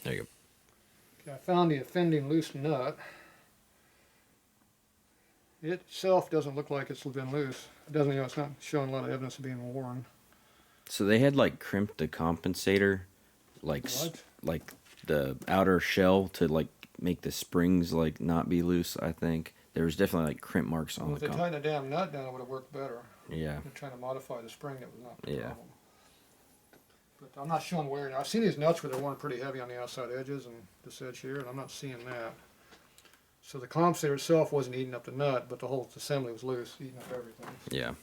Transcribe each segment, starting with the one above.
There you go. Okay, I found the offending loose nut. It itself doesn't look like it's been loose. It doesn't, it's not showing a lot of evidence of being worn. So they had like crimped the compensator, like What? like the outer shell to like make the springs like not be loose. I think there was definitely like crimp marks on If the. they tightened the damn nut down, it would have worked better. Yeah. They're trying to modify the spring. That was not the Yeah. problem. But I'm not showing wear. I've seen these nuts where they're worn pretty heavy on the outside edges and this edge here, and I'm not seeing that. So the compensator itself wasn't eating up the nut, but the whole assembly was loose, eating up everything. Yeah.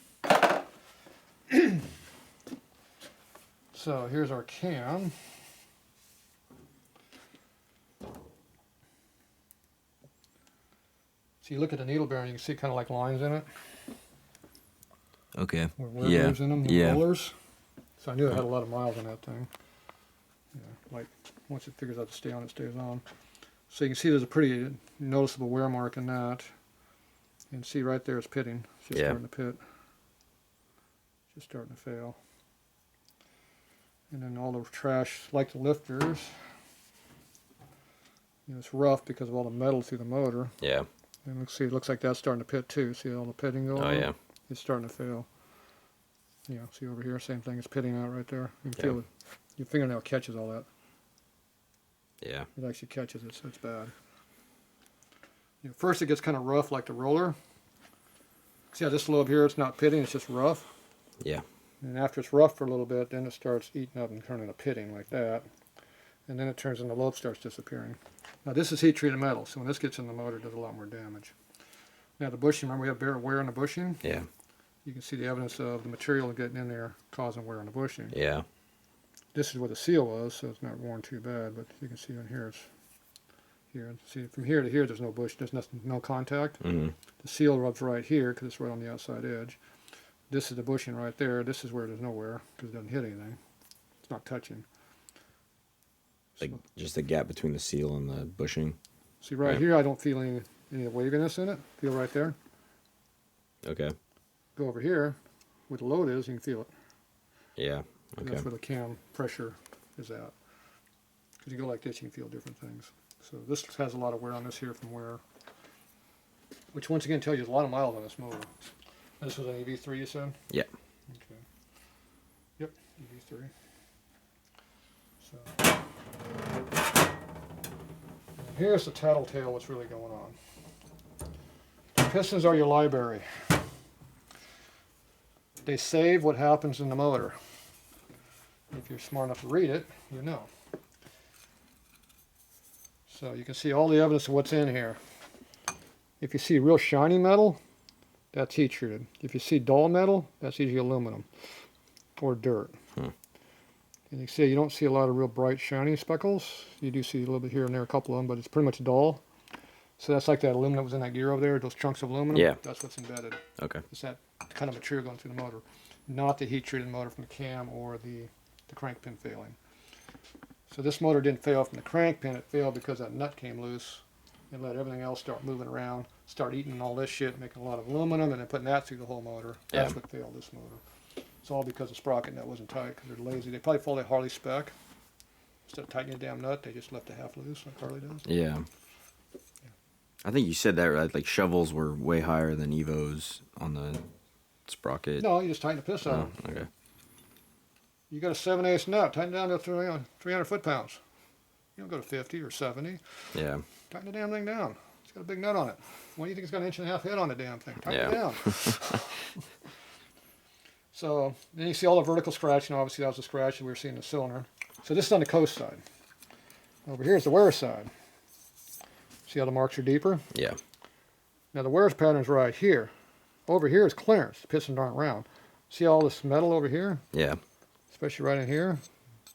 So here's our cam. So you look at the needle bearing, you can see kind of like lines in it. Okay. Where wear Yeah. moves in them, the Yeah. rollers. So I knew it had a lot of miles on that thing. Yeah, like once it figures out to stay on, it stays on. So you can see there's a pretty noticeable wear mark in that. You can see right there it's pitting. It's just starting to pit. Just starting to fail. And then all the trash, like the lifters, it's rough because of all the metal through the motor. Yeah. And let's see, it looks like that's starting to pit too. See all the pitting going on? Oh yeah. It's starting to fail. Yeah, see over here, same thing. It's pitting out right there. You can feel it. Your fingernail catches all that. Yeah. It actually catches it, so it's bad. First it gets kind of rough like the roller. See how this lobe here, it's not pitting, it's just rough? Yeah. And after it's rough for a little bit, then it starts eating up and turning to pitting like that. And then it turns and the lobe starts disappearing. Now this is heat treated metal, so when this gets in the motor, it does a lot more damage. Now the bushing, remember we have bare wear in the bushing? Yeah. You can see the evidence of the material getting in there causing wear in the bushing. Yeah. This is where the seal was, so it's not worn too bad, but you can see in here, it's here. See, from here to here, there's no bush, there's no contact. Mm-hmm. The seal rubs right here because it's right on the outside edge. This is the bushing right there. This is where there's no wear because it doesn't hit anything. It's not touching. Like just the gap between the seal and the bushing. See right here, I don't feel any waviness in it. Feel right there. Okay. Go over here, where the load is, you can feel it. Yeah. Okay. That's where the cam pressure is at. Because you go like this, you can feel different things. So this has a lot of wear on this here from wear. Which once again tells you there's a lot of miles on this motor. This was an EV3 you said? Yeah. Okay. Yep, EV3. So here's the tattletale what's really going on. The pistons are your library. They save what happens in the motor. If you're smart enough to read it, you know. So you can see all the evidence of what's in here. If you see real shiny metal, that's heat treated. If you see dull metal, that's usually aluminum or dirt. And you see, you don't see a lot of real bright shiny speckles. You do see a little bit here and there, a couple of them, but it's pretty much dull. So that's like that aluminum that was in that gear over there, those chunks of aluminum. Yeah. That's what's embedded. Okay. It's that kind of material going through the motor, not the heat-treated motor from the cam or the crank pin failing. So this motor didn't fail from the crank pin, it failed because that nut came loose and let everything else start moving around, start eating all this shit, making a lot of aluminum, and then putting that through the whole motor. That's what failed this motor. It's all because the sprocket nut wasn't tight, because they're lazy. They probably follow the Harley spec. Instead of tightening the damn nut, they just left it half loose like Harley does. Yeah. I think you said that right. Like shovels were way higher than Evos on the sprocket. No, you just tighten the piston on. Oh, okay. You got a 7/8 nut, tighten it down to 300 foot-pounds. You don't go to 50 or 70. Yeah. Tighten the damn thing down. It's got a big nut on it. Why do you think it's got an 1.5 inch head on the damn thing? Tighten it down. So then you see all the vertical scratching. Obviously, that was the scratch that we were seeing in the cylinder. So this is on the coast side. Over here is the wear side. See how the marks are deeper? Yeah. Now the wear pattern is right here. Over here is clearance. The pistons aren't round. See all this metal over here? Yeah. Especially right in here.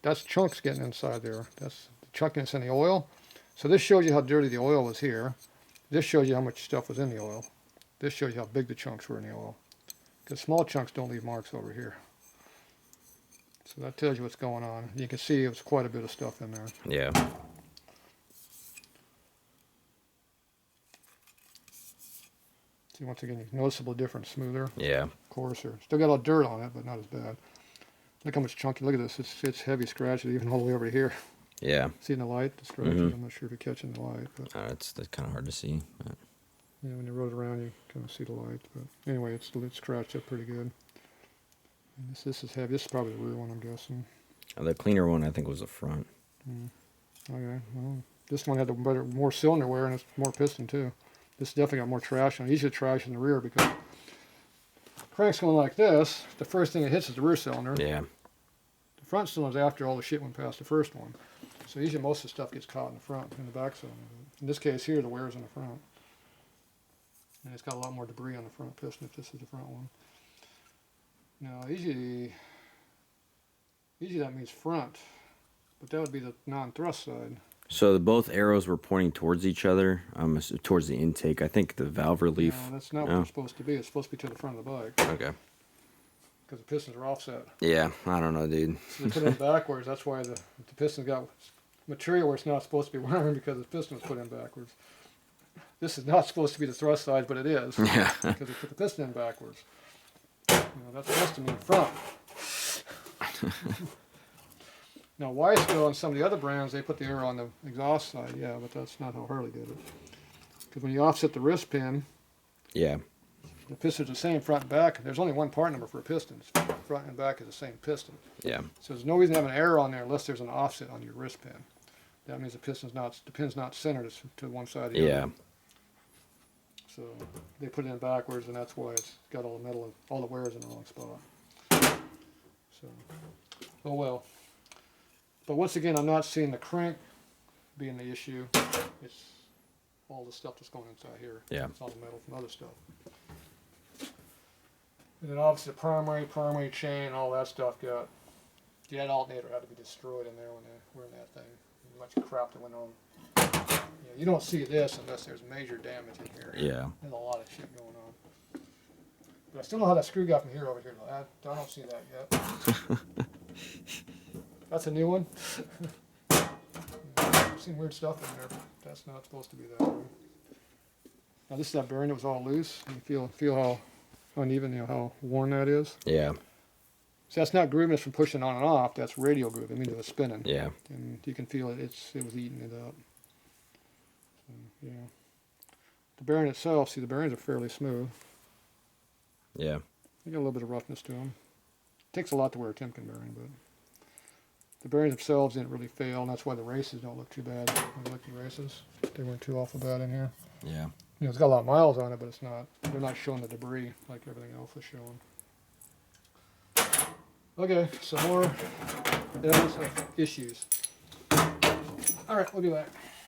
That's chunks getting inside there. That's the chunkiness in the oil. So this shows you how dirty the oil was here. This shows you how much stuff was in the oil. This shows you how big the chunks were in the oil. Because small chunks don't leave marks over here. So that tells you what's going on. You can see there's quite a bit of stuff in there. Yeah. See, once again, noticeable difference, smoother, Yeah. coarser. Still got a lot of dirt on it, but not as bad. Look how much chunky, look at this, it's heavy scratches even all the way over here. Yeah. See in the light, the scratches? I'm not sure if you're catching the light, but That's kind of hard to see. But. yeah, when you roll it around, you kind of see the light. But anyway, it's scratched up pretty good. And this is heavy. This is probably the rear one, I'm guessing. The cleaner one, I think, was the front. Okay, well, this one had the more cylinder wear and it's more piston too. This definitely got more traction. Easier traction in the rear because crank's going like this. The first thing it hits is the rear cylinder. Yeah. The front cylinder's after all the shit went past the first one. So usually most of the stuff gets caught in the front, in the back cylinder. In this case here, the wear's in the front. And it's got a lot more debris on the front piston if this is the front one. Now, usually that means front, but that would be the non-thrust side. So both arrows were pointing towards each other, towards the intake. I think the valve relief. No, that's not what it's supposed to be. It's supposed to be to the front of the bike. Okay. Because the pistons are offset. Yeah, I don't know, dude. So they put it in backwards. That's why the piston's got material where it's not supposed to be wearing because the piston was put in backwards. This is not supposed to be the thrust side, but it is. Yeah. Because they put the piston in backwards. That's supposed to mean front. Now, Wiseco and some of the other brands, they put the arrow on the exhaust side, yeah, but that's not how Harley did it. Because when you offset the wrist pin, Yeah. the piston's the same front and back. There's only one part number for a piston. Front and back is the same piston. Yeah. So there's no reason to have an arrow on there unless there's an offset on your wrist pin. That means the pin's not centered to one side or the Yeah. other. So they put it in backwards, and that's why it's got all the metal, all the wears in the wrong spot. So, oh well. But once again, I'm not seeing the crank being the issue. It's all the stuff that's going inside here. Yeah. It's all the metal from other stuff. And then obviously the primary chain, all that stuff got. The head alternator had to be destroyed in there when they were in that thing. Much crap that went on. You don't see this unless there's major damage in here. Yeah. There's a lot of shit going on. But I still know how that screw got from here over here. I don't see that yet. That's a new one. I've seen weird stuff in there, but that's not supposed to be that way. Now this is that bearing that was all loose. You feel how uneven, how worn that is. Yeah. So that's not grooveness from pushing on and off. That's radial groove. I mean, it was spinning. Yeah. And you can feel it. It was eating it up. So, yeah. The bearing itself, see, the bearings are fairly smooth. Yeah. They got a little bit of roughness to them. It takes a lot to wear a Timken bearing, but the bearings themselves didn't really fail, and that's why the races don't look too bad. When you look at the races, they weren't too awful bad in here. Yeah. It's got a lot of miles on it, but it's not. They're not showing the debris like everything else is showing. Okay, some more issues. All right, we'll be back.